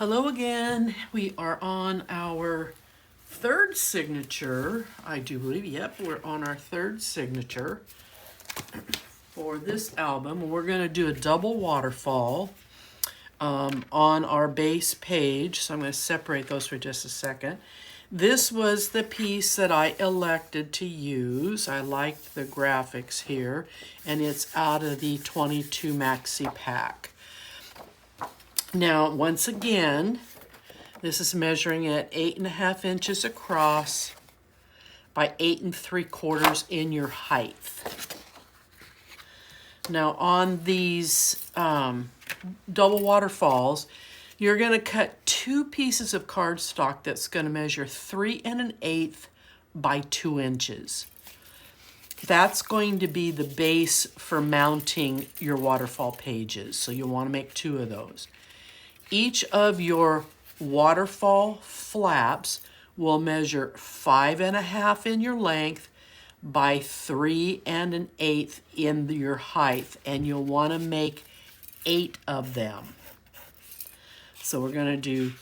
Hello again. We are on our third signature, I do believe. Yep, we're on our third signature for this album. We're going to do a double waterfall on our base page. So I'm going to separate those for just a second. This was the piece that I elected to use. I liked the graphics here, and it's out of the 22 maxi pack. Now, once again, this is measuring at 8.5 inches across by 8 3/4 in your height. Now, on these double waterfalls, you're going to cut 2 pieces of cardstock that's going to measure 3 1/8 by 2 inches. That's going to be the base for mounting your waterfall pages, so you'll want to make 2 of those. Each of your waterfall flaps will measure 5 1/2 in your length by 3 1/8 in your height, and you'll want to make 8 of them. So we're going to do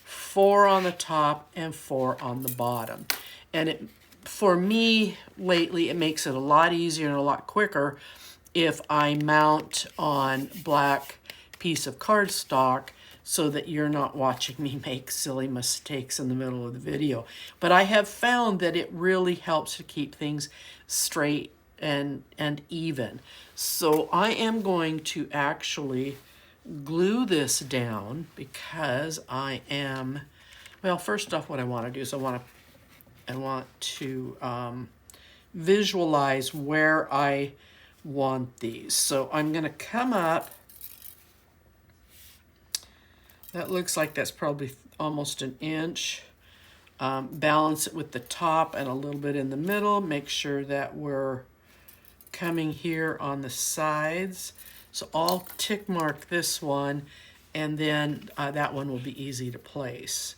4 on the top and 4 on the bottom. And for me, lately, it makes it a lot easier and a lot quicker if I mount on black piece of cardstock, so that you're not watching me make silly mistakes in the middle of the video. But I have found that it really helps to keep things straight and even. So I am going to actually glue this down because I am, well, first off, what I want to do is I want to visualize where I want these. So I'm going to come up. That looks like that's probably almost an inch. Balance it with the top and a little bit in the middle. Make sure that we're coming here on the sides. So I'll tick mark this one, and then that one will be easy to place.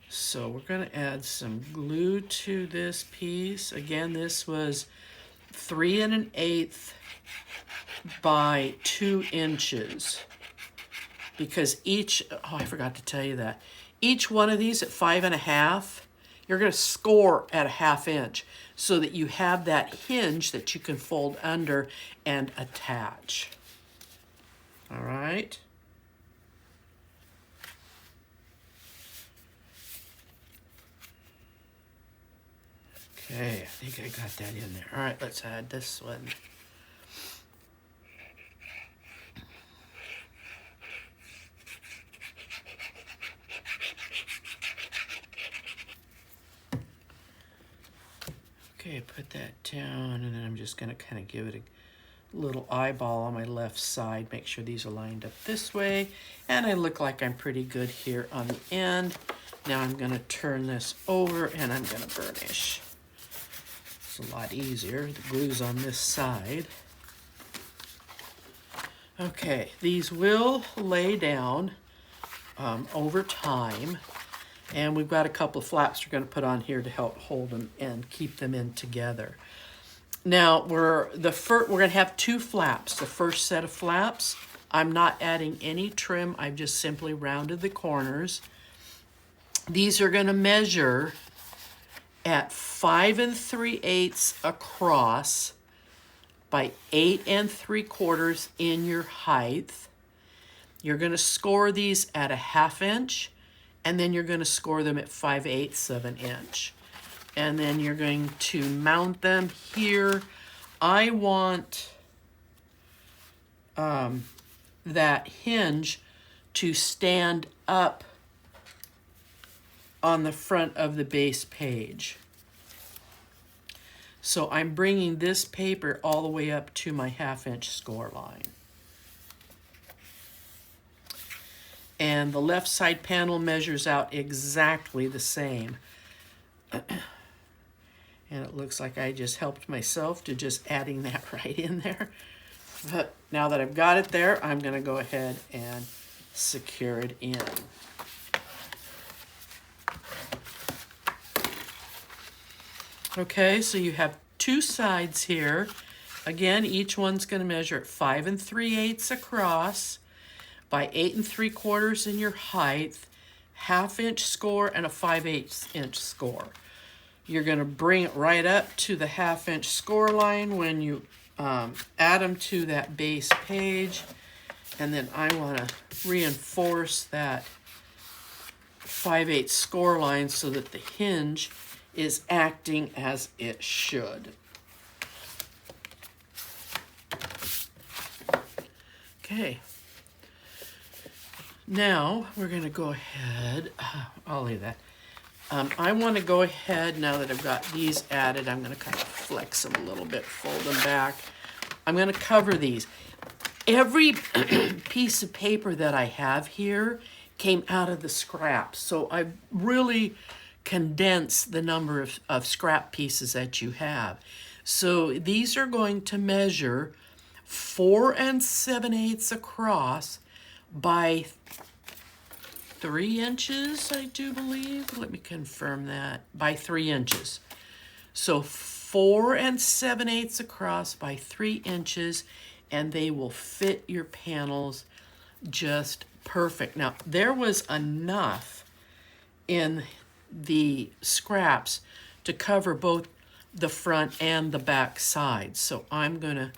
So we're going to add some glue to this piece. Again, this was 3 1/8 by 2 inches. Because I forgot to tell you that. Each one of these at 5 1/2, you're going to score at 1/2 inch so that you have that hinge that you can fold under and attach. All right. Okay, I think I got that in there. All right, let's add this one. Okay, put that down, and then I'm just going to kind of give it a little eyeball on my left side. Make sure these are lined up this way, and I look like I'm pretty good here on the end. Now I'm going to turn this over, and I'm going to burnish. It's a lot easier. The glue's on this side. Okay, these will lay down over time. And we've got a couple of flaps we're going to put on here to help hold them and keep them in together. Now, we're going to have 2 flaps. The first set of flaps, I'm not adding any trim. I've just simply rounded the corners. These are going to measure at 5 3/8 across by 8 3/4 in your height. You're going to score these at 1/2 inch. And then you're going to score them at 5/8 of an inch. And then you're going to mount them here. I want that hinge to stand up on the front of the base page. So I'm bringing this paper all the way up to my 1/2 inch score line. And the left side panel measures out exactly the same. And it looks like I just helped myself to just adding that right in there. But now that I've got it there, I'm going to go ahead and secure it in. Okay, so you have 2 sides here. Again, each one's going to measure at 5 3/8 across by 8 3/4 in your height. 1/2-inch score and a 5/8 inch score. You're going to bring it right up to the 1/2-inch score line when you add them to that base page. And then I want to reinforce that 5/8 score line so that the hinge is acting as it should. Okay. Now we're going to go ahead, I'll leave that. I want to go ahead, now that I've got these added, I'm going to kind of flex them a little bit, fold them back. I'm going to cover these. Every piece of paper that I have here came out of the scraps. So I really condensed the number of scrap pieces that you have. So these are going to measure 4 7/8 across by 3 inches, I do believe. Let me confirm that. By 3 inches. So 4 7/8 across by 3 inches, and they will fit your panels just perfect. Now, there was enough in the scraps to cover both the front and the back side. So I'm going to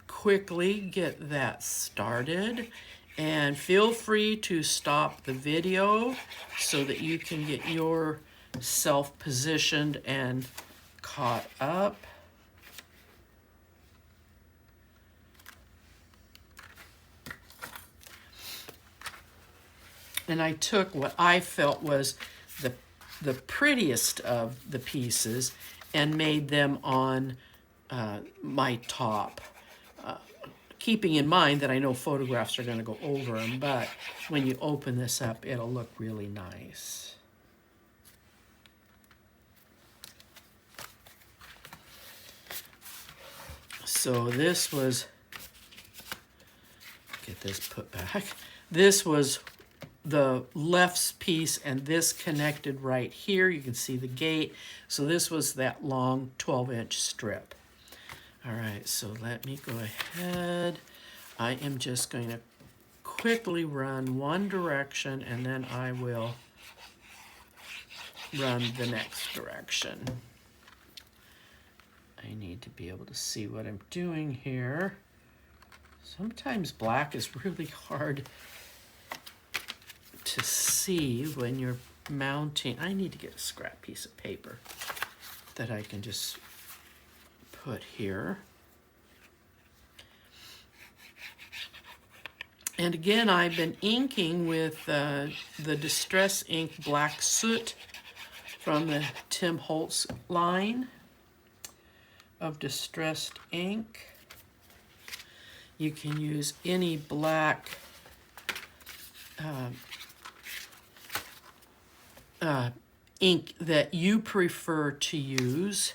quickly get that started. And feel free to stop the video so that you can get yourself positioned and caught up. And I took what I felt was the prettiest of the pieces and made them on my top. Keeping in mind that I know photographs are going to go over them, but when you open this up, it'll look really nice. So this was, get this put back. This was the left piece, and this connected right here. You can see the gate. So this was that long 12-inch strip. All right, so let me go ahead. I am just going to quickly run one direction, and then I will run the next direction. I need to be able to see what I'm doing here. Sometimes black is really hard to see when you're mounting. I need to get a scrap piece of paper that I can just put here. And again, I've been inking with the Distress Ink Black Soot from the Tim Holtz line of distressed ink. You can use any black ink that you prefer to use.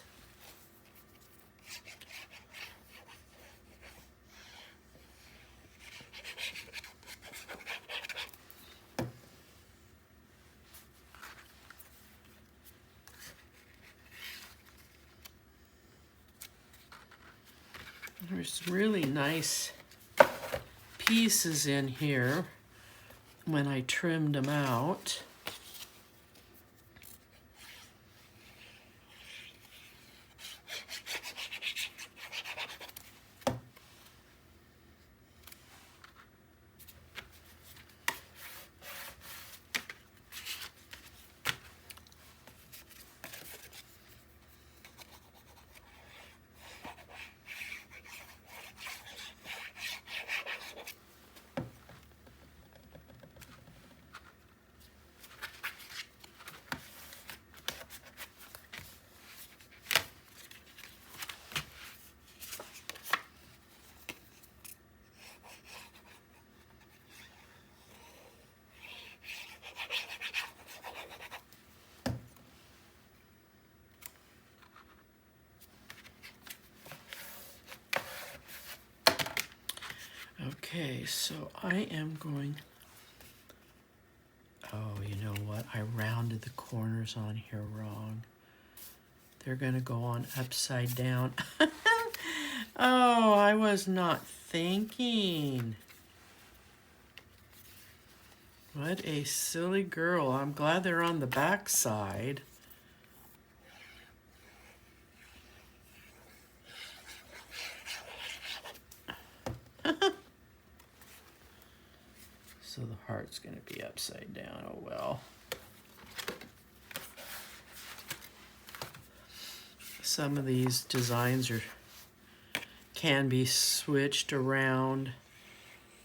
There's really nice pieces in here when I trimmed them out. Okay, so I am going, oh, you know what? I rounded the corners on here wrong. They're gonna go on upside down. Oh, I was not thinking. What a silly girl. I'm glad they're on the back side. So the heart's going to be upside down. Oh well. Some of these designs can be switched around,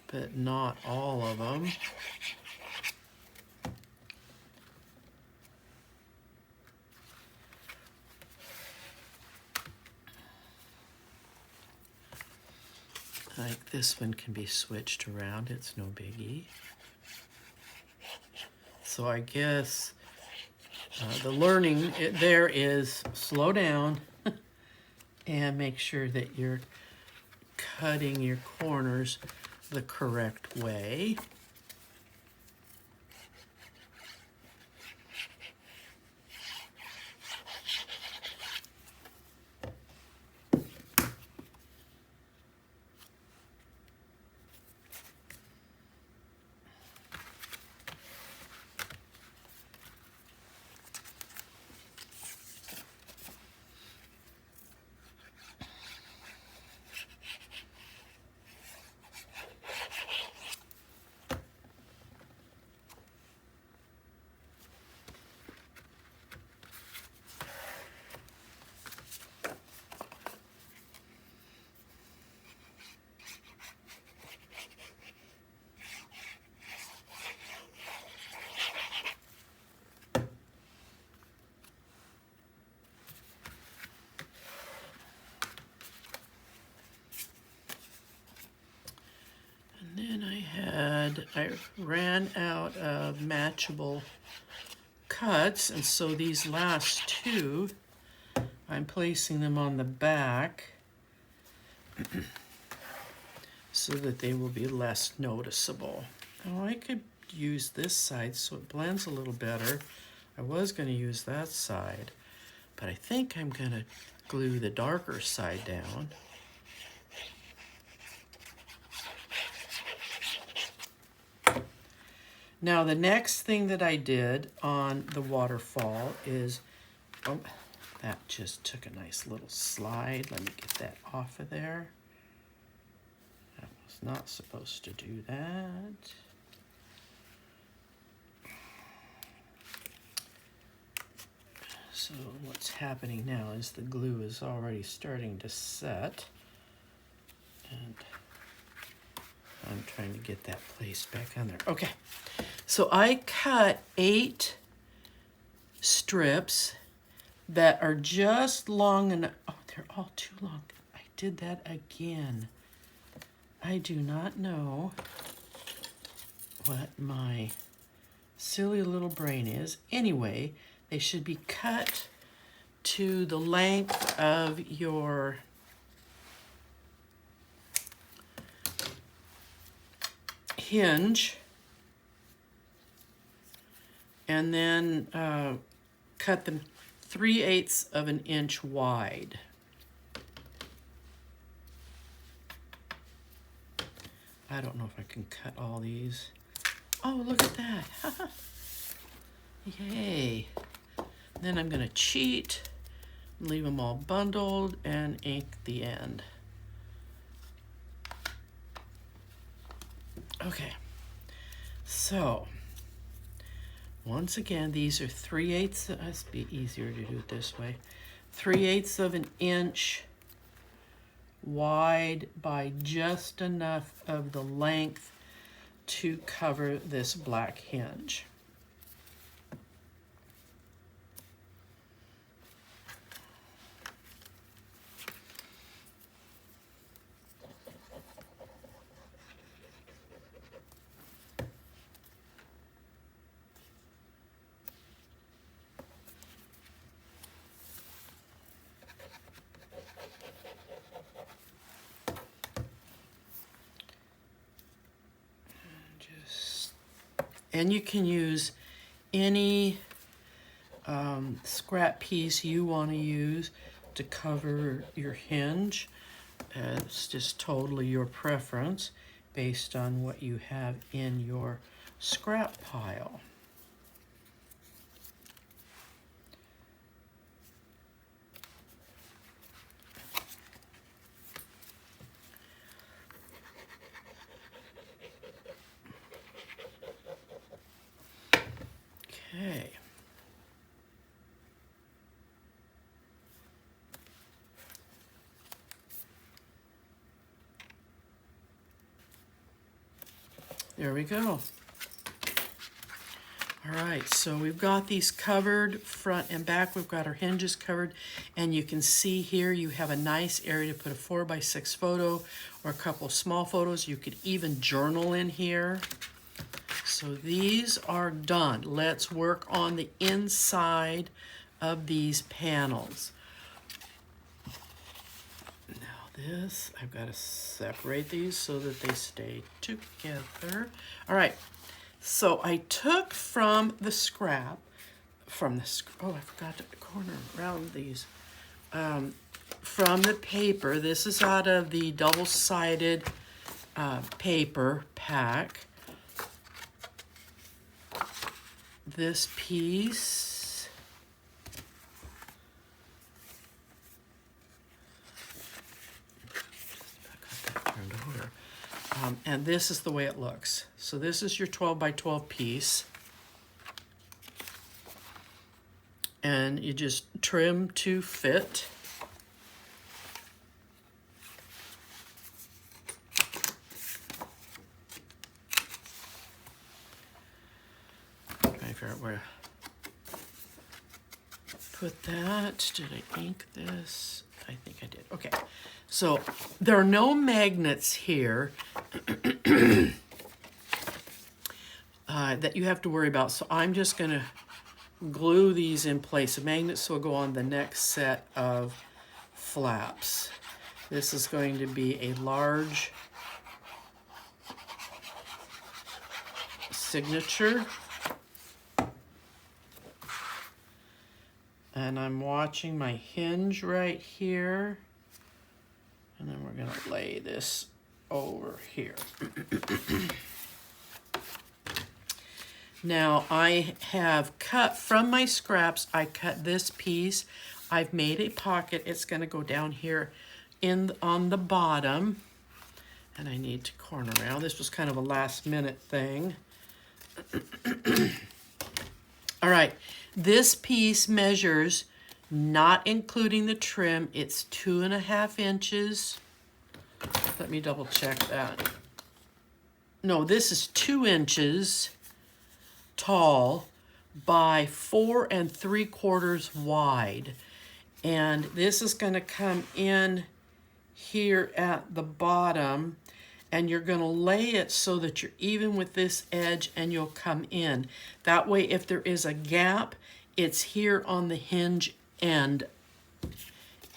but not all of them. Like this one can be switched around, it's no biggie. So I guess the learning there is slow down and make sure that you're cutting your corners the correct way. And then I ran out of matchable cuts, and so these last two, I'm placing them on the back so that they will be less noticeable. Now I could use this side so it blends a little better. I was going to use that side, but I think I'm going to glue the darker side down. Now the next thing that I did on the waterfall is, oh, that just took a nice little slide. Let me get that off of there. That was not supposed to do that. So what's happening now is the glue is already starting to set. And I'm trying to get that placed back on there. Okay, so I cut 8 strips that are just long enough. Oh, they're all too long. I did that again. I do not know what my silly little brain is. Anyway, they should be cut to the length of your hinge, and then cut them 3/8 of an inch wide. I don't know if I can cut all these. Oh, look at that. Yay. Then I'm going to cheat, leave them all bundled, and ink the end. Okay, so once again, these are 3/8. It must be easier to do it this way. 3/8 of an inch wide by just enough of the length to cover this black hinge. And you can use any scrap piece you want to use to cover your hinge. It's just totally your preference based on what you have in your scrap pile. Okay. There we go. All right, so we've got these covered front and back. We've got our hinges covered, and you can see here you have a nice area to put a 4x6 photo or a couple of small photos. You could even journal in here. So these are done. Let's work on the inside of these panels. Now this, I've got to separate these so that they stay together. All right. So I took from the scrap, oh, I forgot to corner around these, from the paper. This is out of the double-sided paper pack. This piece, I got that turned over. And this is the way it looks. So this is your 12 by 12 piece. And you just trim to fit. Trying to figure out where to put that. Did I ink this? I think I did. Okay. So there are no magnets here that you have to worry about. So I'm just going to glue these in place. The magnets will go on the next set of flaps. This is going to be a large signature. And I'm watching my hinge right here. And then we're going to lay this over here. Now I have cut from my scraps, I cut this piece. I've made a pocket. It's going to go down here on the bottom. And I need to corner around. This was kind of a last minute thing. All right, this piece measures, not including the trim, it's 2.5 inches. Let me double check that. No, this is 2 inches tall by 4 3/4 wide. And this is going to come in here at the bottom, and you're going to lay it so that you're even with this edge and you'll come in. That way, if there is a gap, it's here on the hinge end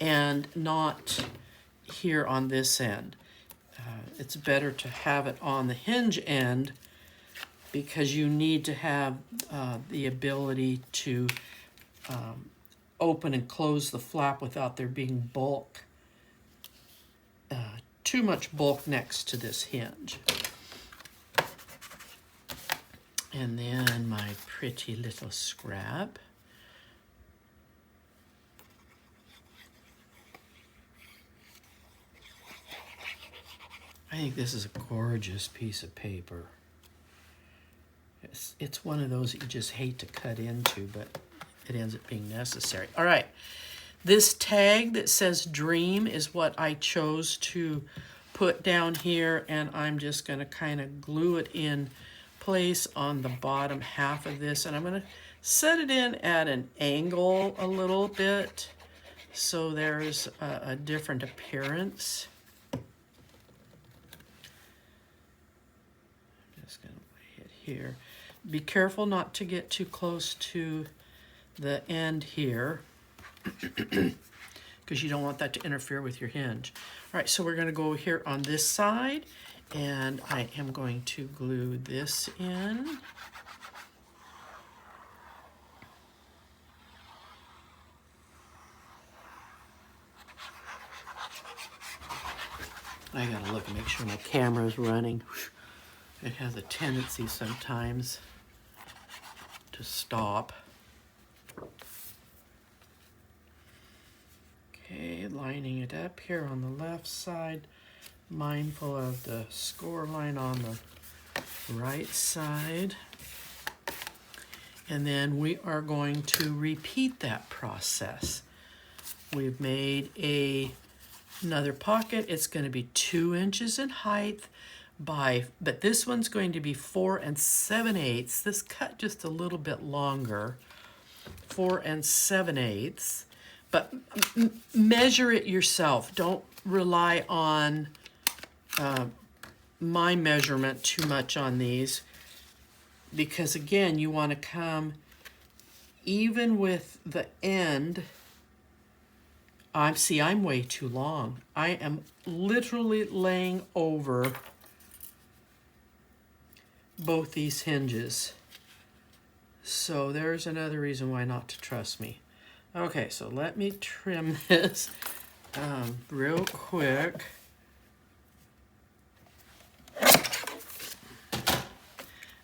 and not here on this end. It's better to have it on the hinge end because you need to have the ability to open and close the flap without there being bulk, too much bulk next to this hinge. And then my pretty little scrap. I think this is a gorgeous piece of paper. It's one of those that you just hate to cut into, but it ends up being necessary. All right, this tag that says Dream is what I chose to put down here, and I'm just going to kind of glue it in place on the bottom half of this, and I'm going to set it in at an angle a little bit so there's a different appearance. I'm just going to lay it here. Be careful not to get too close to the end here because you don't want that to interfere with your hinge. All right, so we're going to go here on this side, and I am going to glue this in. I gotta look and make sure my camera's running. It has a tendency sometimes to stop. Okay, lining it up here on the left side, mindful of the score line on the right side. And then we are going to repeat that process. We've made another pocket. It's going to be 2 inches in height but this one's going to be 4 7/8. This cut just a little bit longer, 4 7/8. But measure it yourself. Don't rely on my measurement too much on these, because again, you want to come even with the end. I'm way too long. I am literally laying over both these hinges. So there's another reason why not to trust me. Okay, so let me trim this real quick.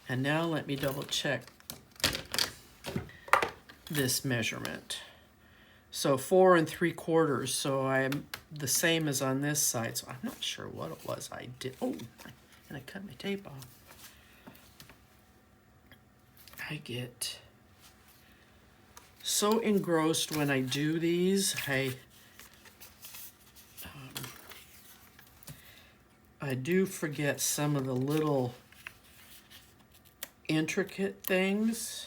And now let me double check this measurement. So 4 3/4, so I'm the same as on this side. So I'm not sure what it was I did. Oh, and I cut my tape off. I get so engrossed when I do these. I do forget some of the little intricate things.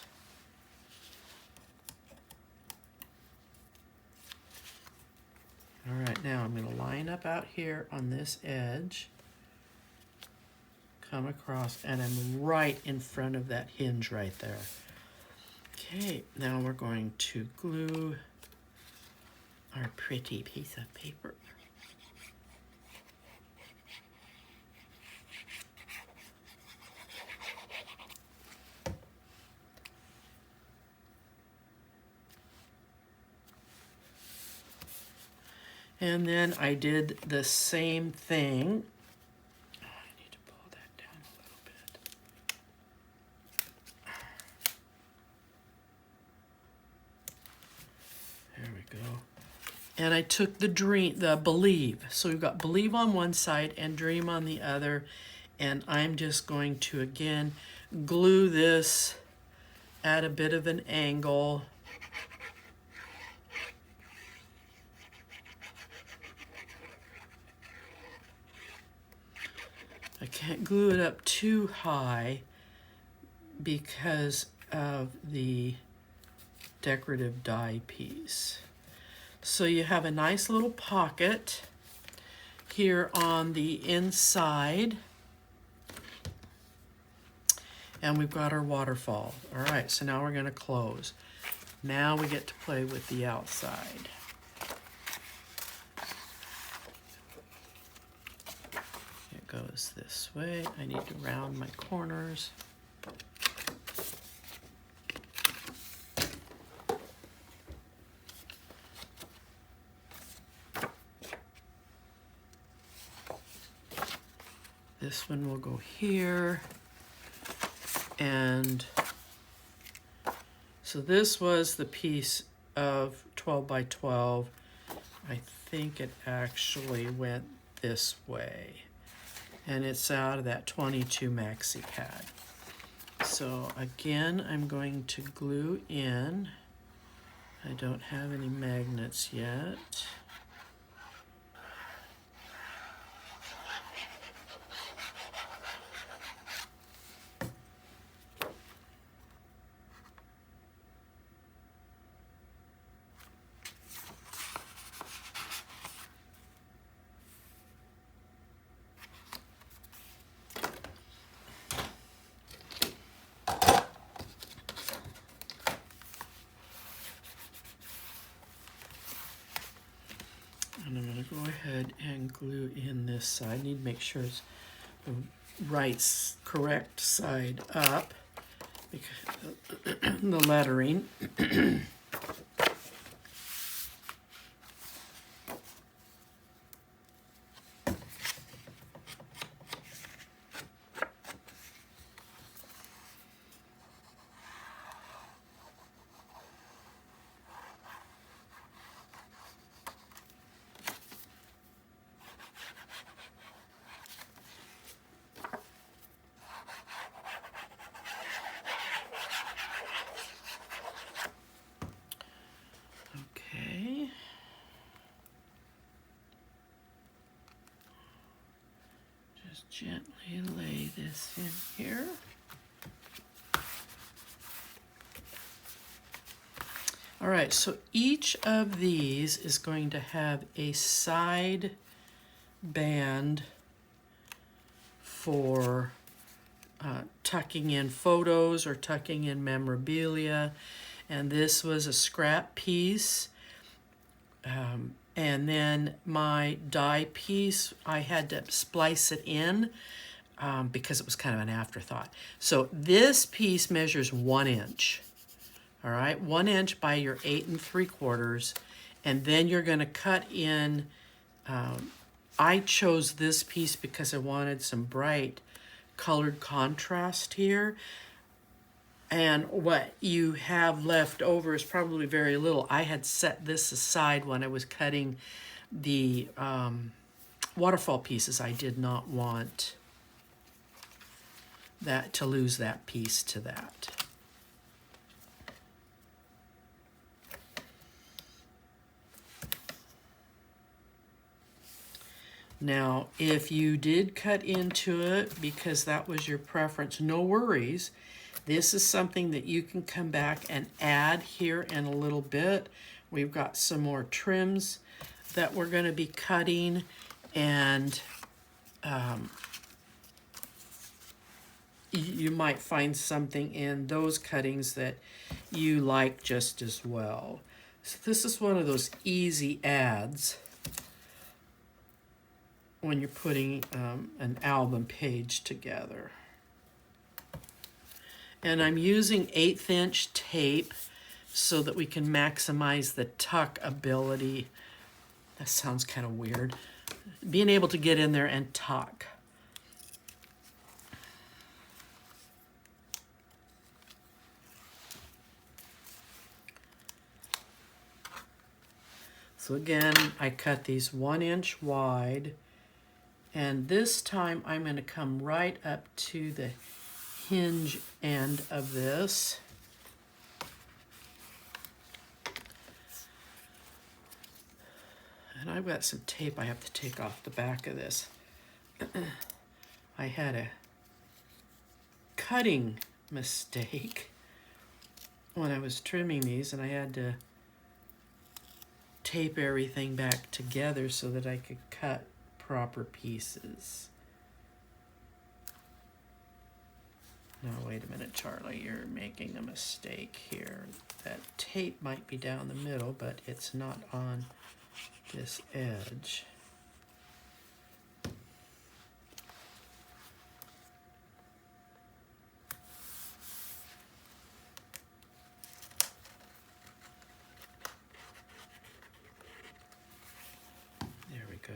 All right, now I'm going to line up out here on this edge, come across, and I'm right in front of that hinge right there. Okay, now we're going to glue our pretty piece of paper. And then I did the same thing. Oh, I need to pull that down a little bit. There we go. And I took the believe. So we've got believe on one side and dream on the other. And I'm just going to, again, glue this at a bit of an angle. I can't glue it up too high because of the decorative die piece. So you have a nice little pocket here on the inside. And we've got our waterfall. All right, so now we're going to close. Now we get to play with the outside. It goes this way. I need to round my corners. This one will go here. And so this was the piece of 12 by 12. I think it actually went this way. And it's out of that 22 maxi pad. So again, I'm going to glue in. I don't have any magnets yet. And I'm going to go ahead and glue in this side. I need to make sure it's the correct side up, because the lettering. Gently lay this in here. All right, so each of these is going to have a side band for tucking in photos or tucking in memorabilia. And this was a scrap piece. And then my die piece, I had to splice it in because it was kind of an afterthought. So this piece measures 1 inch. All right, 1 inch by your 8 3/4. And then you're going to cut in. I chose this piece because I wanted some bright colored contrast here. And what you have left over is probably very little. I had set this aside when I was cutting the waterfall pieces. I did not want that to lose that piece to that. Now, if you did cut into it because that was your preference, no worries. This is something that you can come back and add here in a little bit. We've got some more trims that we're going to be cutting, and you might find something in those cuttings that you like just as well. So this is one of those easy adds when you're putting an album page together. And I'm using 1/8 inch tape so that we can maximize the tuck ability. That sounds kind of weird. Being able to get in there and tuck. So again, I cut these 1 inch wide, and this time I'm going to come right up to the hinge end of this. And I've got some tape I have to take off the back of this. I had a cutting mistake when I was trimming these, and I had to tape everything back together so that I could cut proper pieces. No, wait a minute, Charlie, you're making a mistake here. That tape might be down the middle, but it's not on this edge. There we go.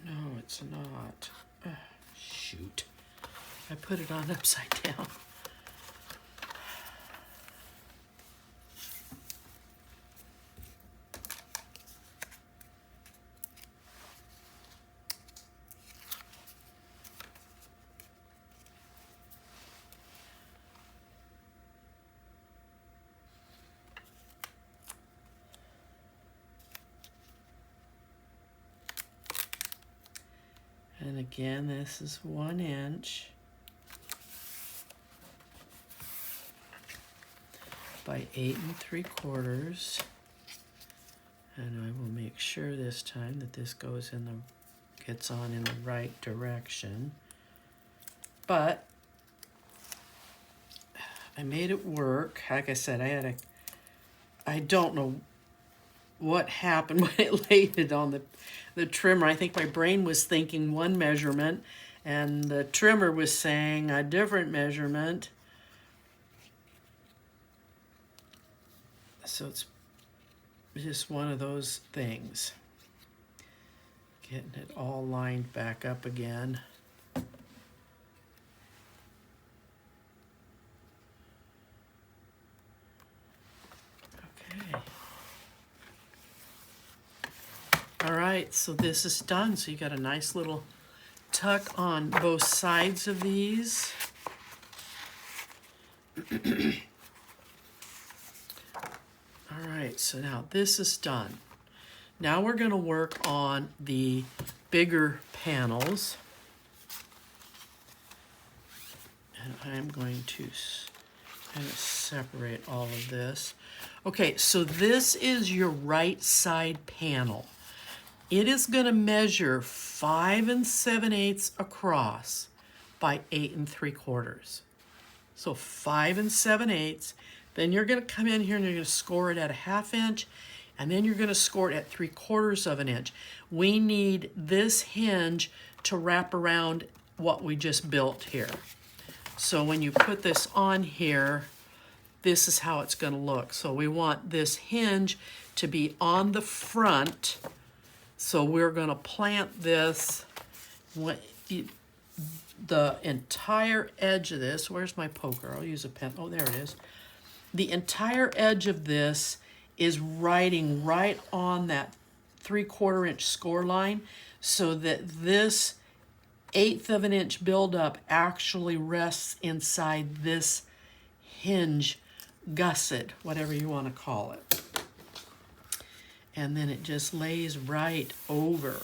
No, it's not. Shoot. I put it on upside down. And again, this is 1 inch by 8 3/4. And I will make sure this time that this goes in the, gets on in the right direction. But I made it work. Like I said, I don't know what happened when it laid it on the trimmer. I think my brain was thinking one measurement and the trimmer was saying a different measurement. So it's just one of those things. Getting it all lined back up again. Okay. All right, so this is done. So you got a nice little tuck on both sides of these. All All right, so now this is done. Now we're going to work on the bigger panels. And I'm going to kind of separate all of this. Okay, so this is your right side panel. It is going to measure 5 7/8 across by 8 3/4. So 5 7/8. Then you're going to come in here and you're going to score it at a 1/2 inch, and then you're going to score it at 3/4 of an inch. We need this hinge to wrap around what we just built here. So when you put this on here, this is how it's going to look. So we want this hinge to be on the front. So we're going to plant this, the entire edge of this. Where's my poker? I'll use a pen. Oh, there it is. The entire edge of this is riding right on that 3/4 inch score line, so that this 1/8 of an inch buildup actually rests inside this hinge gusset, whatever you want to call it. And then it just lays right over.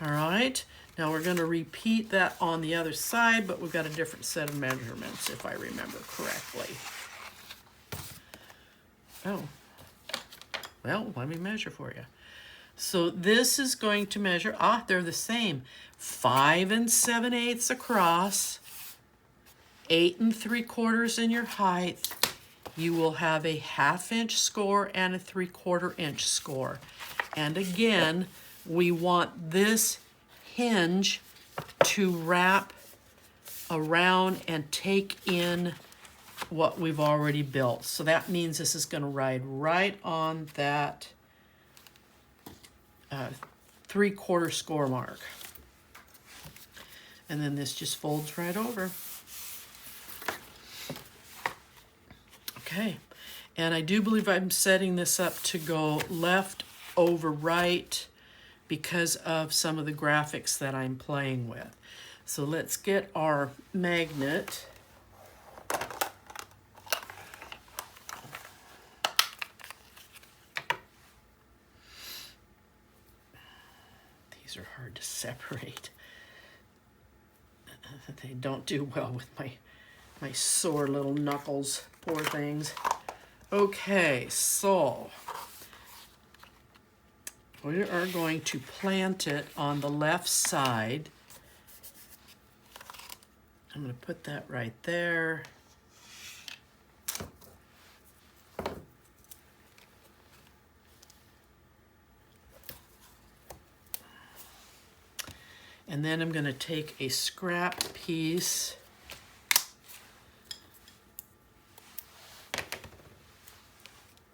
All right, now we're going to repeat that on the other side, but we've got a different set of measurements if I remember correctly. Oh, well, let me measure for you. So this is going to measure, they're the same. 5 7/8 across, 8 3/4 in your height. You will have a 1/2 inch score and a 3/4 inch score. And again, we want this hinge to wrap around and take in what we've already built. So that means this is going to ride right on that 3/4 score mark. And then this just folds right over. Okay, and I do believe I'm setting this up to go left over right because of some of the graphics that I'm playing with. So let's get our magnet. These are hard to separate. They don't do well with my sore little knuckles, poor things. Okay, so we are going to plant it on the left side. I'm going to put that right there. And then I'm going to take a scrap piece,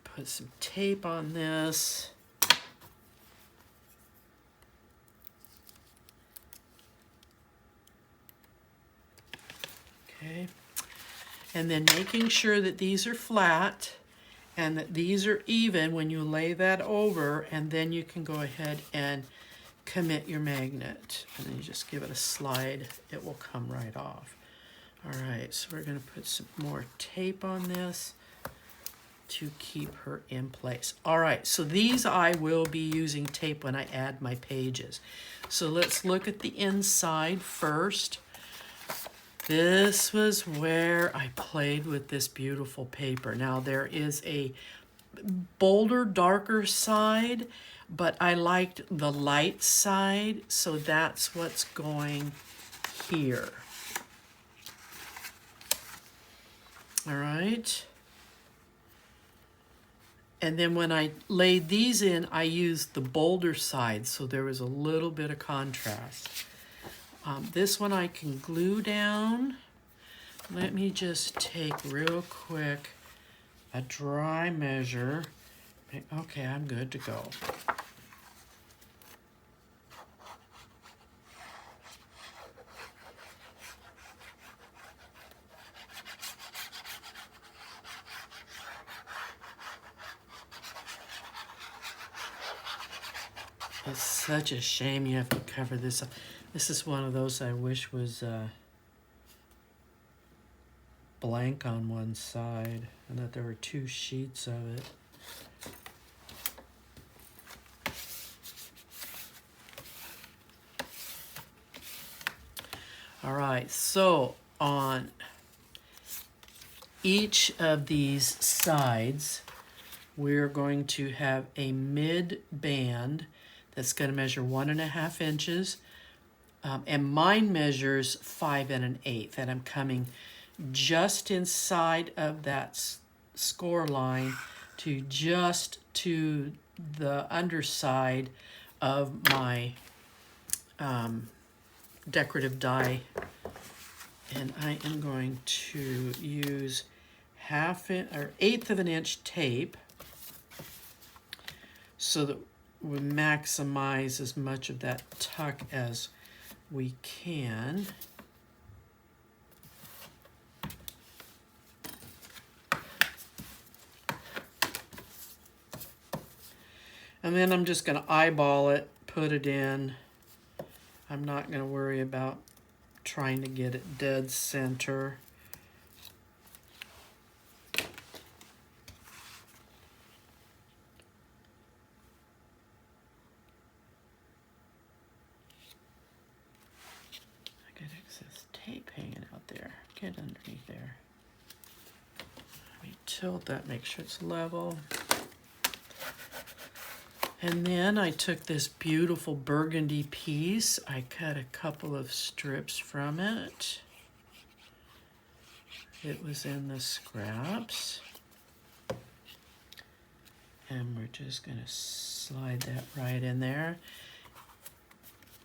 put some tape on this. Okay. And then making sure that these are flat and that these are even when you lay that over, and then you can go ahead and commit your magnet. And then you just give it a slide, it will come right off. All right, so we're going to put some more tape on this to keep her in place. All right, so these I will be using tape when I add my pages. So let's look at the inside first. This was where I played with this beautiful paper. Now there is a bolder, darker side, but I liked the light side, so that's what's going here. All right. And then when I laid these in, I used the bolder side, so there was a little bit of contrast. This one I can glue down. Let me just take real quick a dry measure. Okay, I'm good to go. It's such a shame you have to cover this up. This is one of those I wish was blank on one side and that there were 2 sheets of it. All right, so on each of these sides, we're going to have a mid band that's going to measure 1.5 inches. And mine measures 5 1/8, and I'm coming just inside of that score line to just to the underside of my decorative die, and I am going to use 1/8 of an inch tape so that we maximize as much of that tuck as we can. And then I'm just going to eyeball it, put it in. I'm not going to worry about trying to get it dead center. I got excess tape hanging out there. Get underneath there. Let me tilt that, make sure it's level. And then I took this beautiful burgundy piece. I cut a couple of strips from it. It was in the scraps. And we're just going to slide that right in there.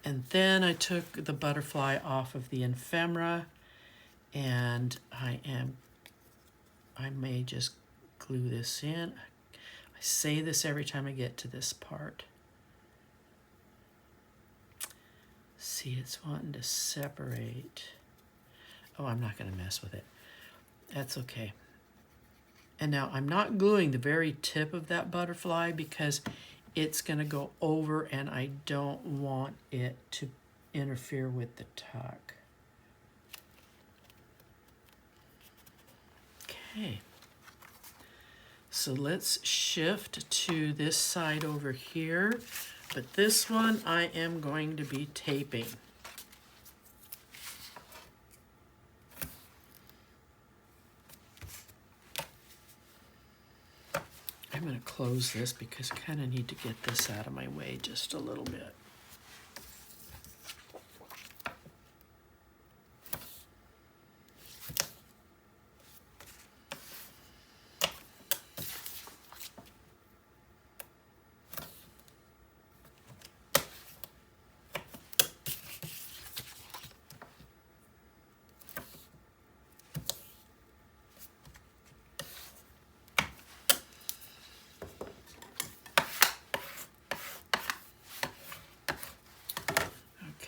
And then I took the butterfly off of the ephemera, and I may just glue this in. I say this every time I get to this part. See, it's wanting to separate. Oh, I'm not going to mess with it. That's okay. And now I'm not gluing the very tip of that butterfly because it's going to go over and I don't want it to interfere with the tuck. Okay. So let's shift to this side over here, but this one I am going to be taping. I'm going to close this because I kind of need to get this out of my way just a little bit.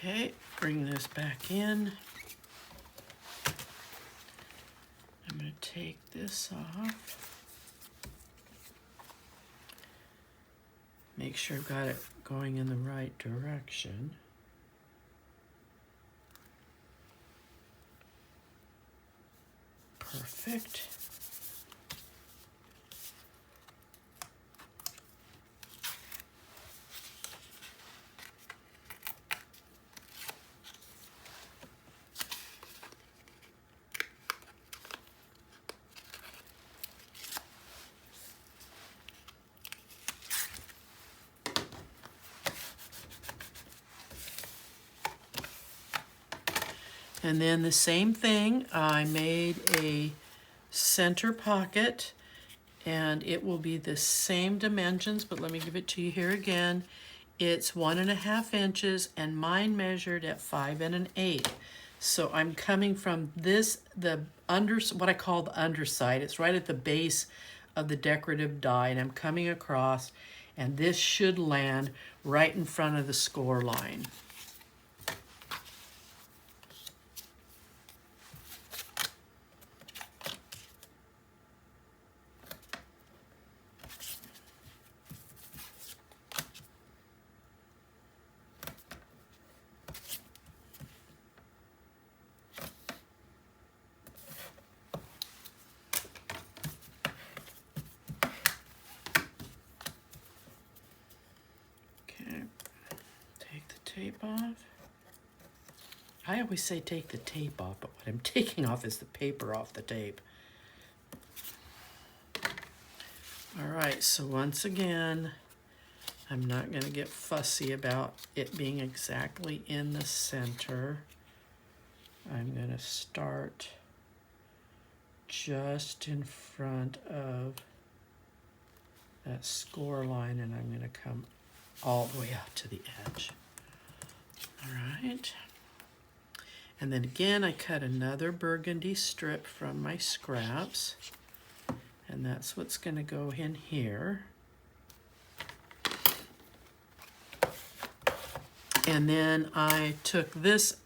Okay, bring this back in. I'm going to take this off. Make sure I've got it going in the right direction. Perfect. And then the same thing, I made a center pocket, and it will be the same dimensions, but let me give it to you here again. It's 1.5 inches, and mine measured at 5 1/8. So I'm coming from this, what I call the underside. It's right at the base of the decorative die, and I'm coming across, and this should land right in front of the score line. tape off. I always say take the tape off, but what I'm taking off is the paper off the tape. All right, so once again, I'm not going to get fussy about it being exactly in the center. I'm going to start just in front of that score line, and I'm going to come all the way out to the edge. All right. And then again, I cut another burgundy strip from my scraps, and that's what's going to go in here. And then I took this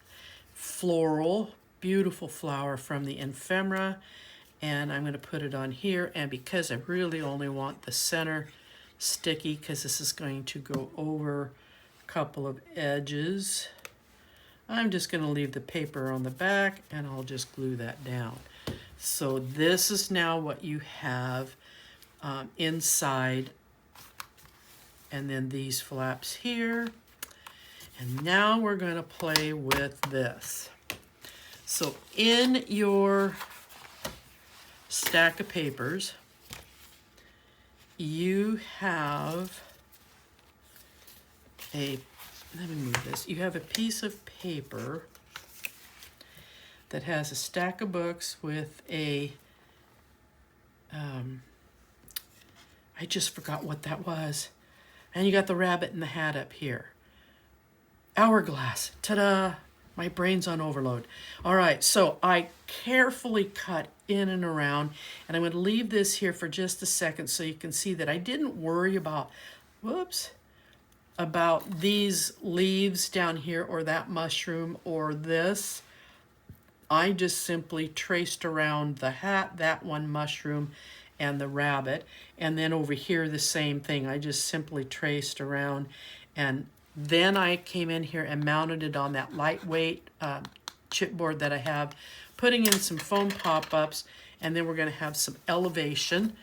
floral, beautiful flower from the ephemera, and I'm going to put it on here. And because I really only want the center sticky, because this is going to go over a couple of edges, I'm just going to leave the paper on the back, and I'll just glue that down. So this is now what you have inside, and then these flaps here. And now we're going to play with this. So in your stack of papers, you have let me move this. You have a piece of paper that has a stack of books with a, I just forgot what that was. And you got the rabbit and the hat up here. Hourglass, ta-da, my brain's on overload. All right, so I carefully cut in and around, and I'm going to leave this here for just a second so you can see that I didn't worry about, about these leaves down here or that mushroom or this. I just simply traced around the hat, that one mushroom, and the rabbit. And then over here, the same thing. I just simply traced around, and then I came in here and mounted it on that lightweight chipboard that I have, putting in some foam pop-ups, and then we're going to have some elevation.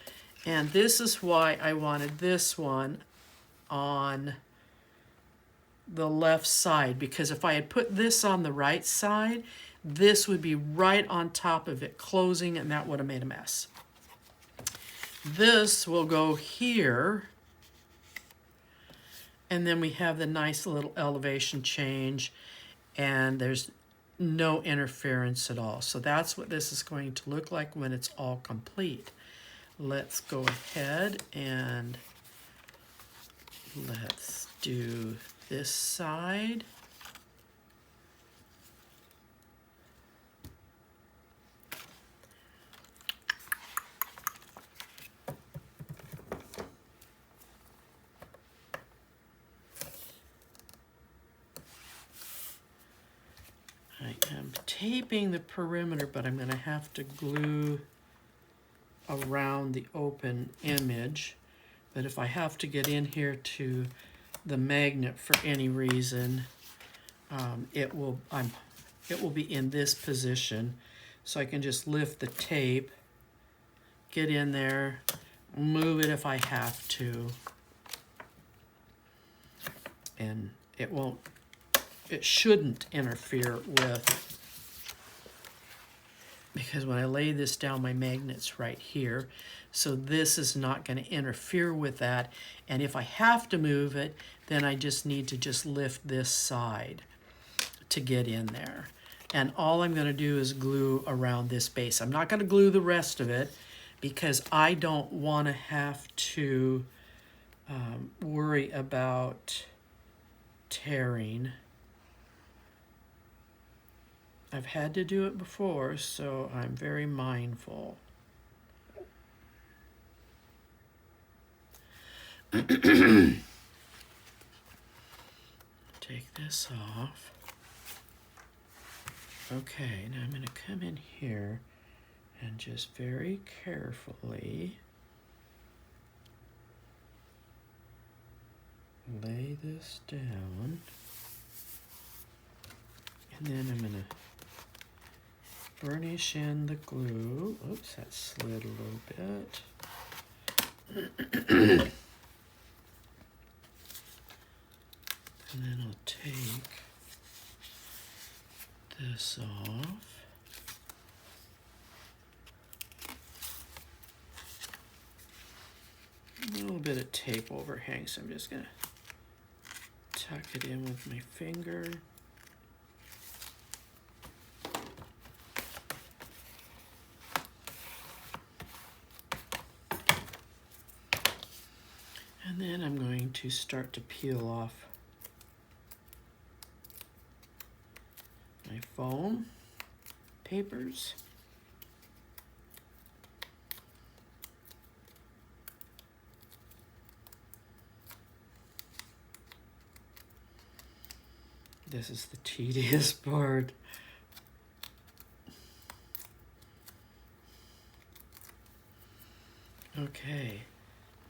And this is why I wanted this one on the left side, because if I had put this on the right side, this would be right on top of it closing, and that would have made a mess. This will go here, and then we have the nice little elevation change, and there's no interference at all. So that's what this is going to look like when it's all complete. Let's go ahead and let's do this side. I am taping the perimeter, but I'm going to have to glue around the open image. But if I have to get in here to the magnet for any reason, it will be in this position. So I can just lift the tape, get in there, move it if I have to, and it shouldn't interfere with, because when I lay this down, my magnet's right here. So this is not going to interfere with that. And if I have to move it, then I just need to just lift this side to get in there. And all I'm going to do is glue around this base. I'm not going to glue the rest of it because I don't want to have to worry about tearing. I've had to do it before, so I'm very mindful. Take this off. Okay, now I'm going to come in here and just very carefully lay this down. And then I'm going to burnish in the glue. Oops, that slid a little bit. And then I'll take this off. A little bit of tape overhang, so I'm just gonna tuck it in with my finger. And then I'm going to start to peel off my foam papers. This is the tedious part. Okay,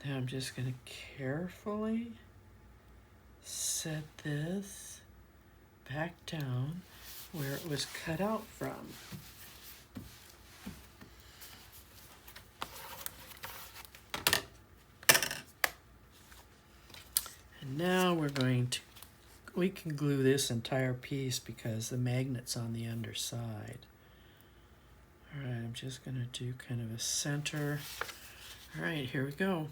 now I'm just going to carefully set this back down where it was cut out from. And now we can glue this entire piece because the magnet's on the underside. All right, I'm just going to do kind of a center. All right, here we go.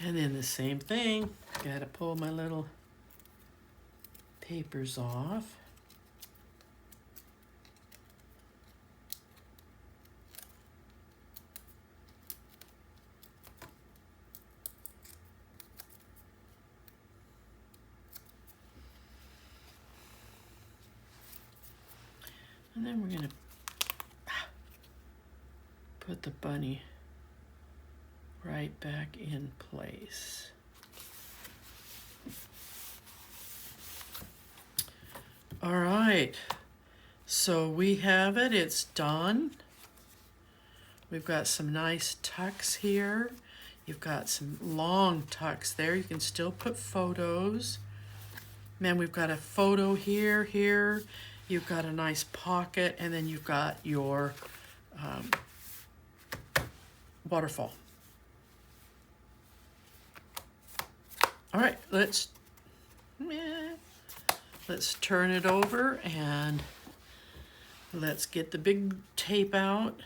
And then the same thing, gotta pull my little papers off. And then we're gonna put the bunny right back in place. All right, so we have it, it's done. We've got some nice tucks here. You've got some long tucks there. You can still put photos. Man, we've got a photo here, here. You've got a nice pocket, and then you've got your waterfall. All right, let's turn it over and let's get the big tape out.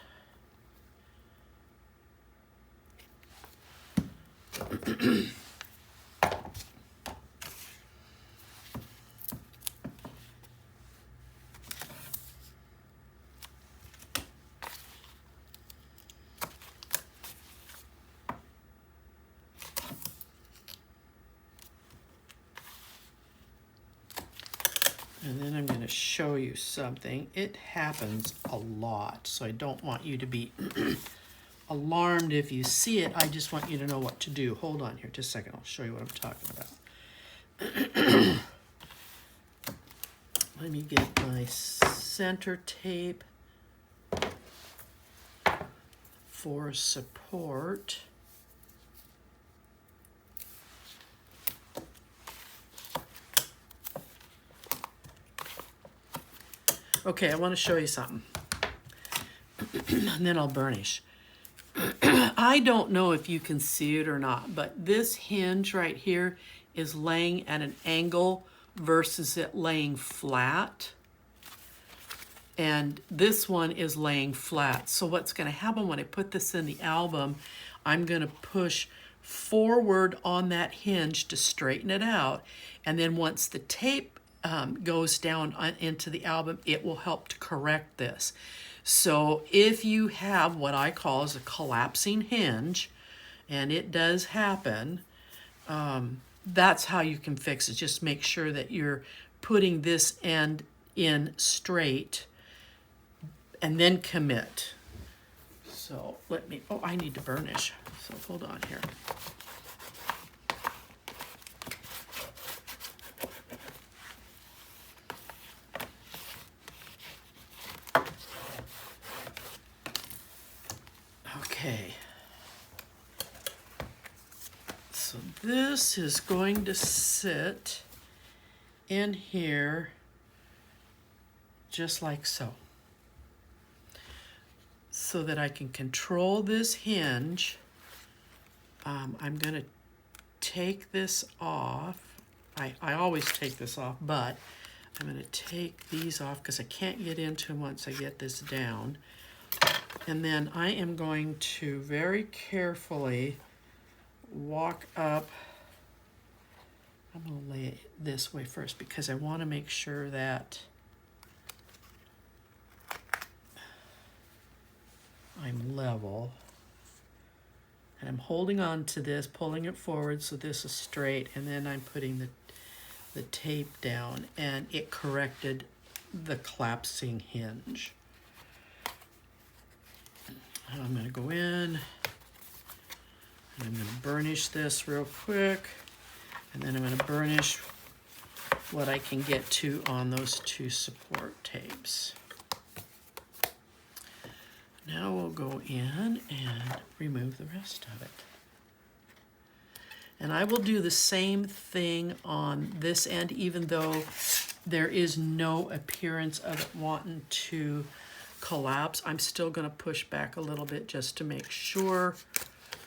And then I'm going to show you something. It happens a lot, so I don't want you to be alarmed if you see it. I just want you to know what to do. Hold on here just a second. I'll show you what I'm talking about. Let me get my center tape for support. Okay, I want to show you something. And then I'll burnish. I don't know if you can see it or not, but this hinge right here is laying at an angle versus it laying flat. And this one is laying flat. So what's going to happen when I put this in the album, I'm going to push forward on that hinge to straighten it out. And then once the tape goes down into the album, it will help to correct this. So if you have what I call as a collapsing hinge, and it does happen, that's how you can fix it. Just make sure that you're putting this end in straight and then commit. So let me, oh, I need to burnish. So hold on here. This is going to sit in here just like so. So that I can control this hinge. I'm going to take this off. I always take this off, but I'm going to take these off because I can't get into them once I get this down. And then I am going to very carefully walk up. I'm going to lay it this way first because I want to make sure that I'm level. And I'm holding on to this, pulling it forward so this is straight, and then I'm putting the tape down, and it corrected the collapsing hinge. And I'm going to go in, and I'm going to burnish this real quick, and then I'm going to burnish what I can get to on those two support tapes. Now we'll go in and remove the rest of it. And I will do the same thing on this end, even though there is no appearance of it wanting to collapse. I'm still going to push back a little bit just to make sure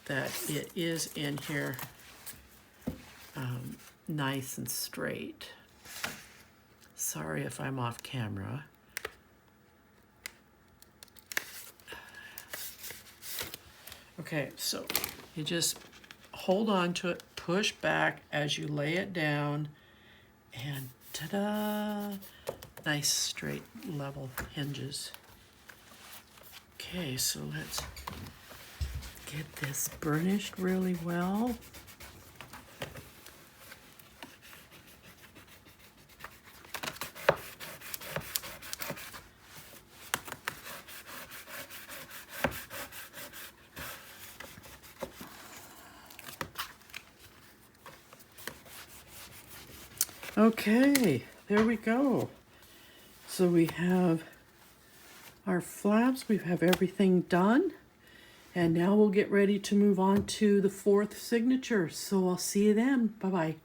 that it is in here nice and straight. Sorry if I'm off camera. Okay, so you just hold on to it, push back as you lay it down, and ta-da! Nice straight level hinges. Okay, so let's get this burnished really well. Okay, there we go. So we have our flaps, we have everything done, and now we'll get ready to move on to the fourth signature. So I'll see you then. Bye-bye.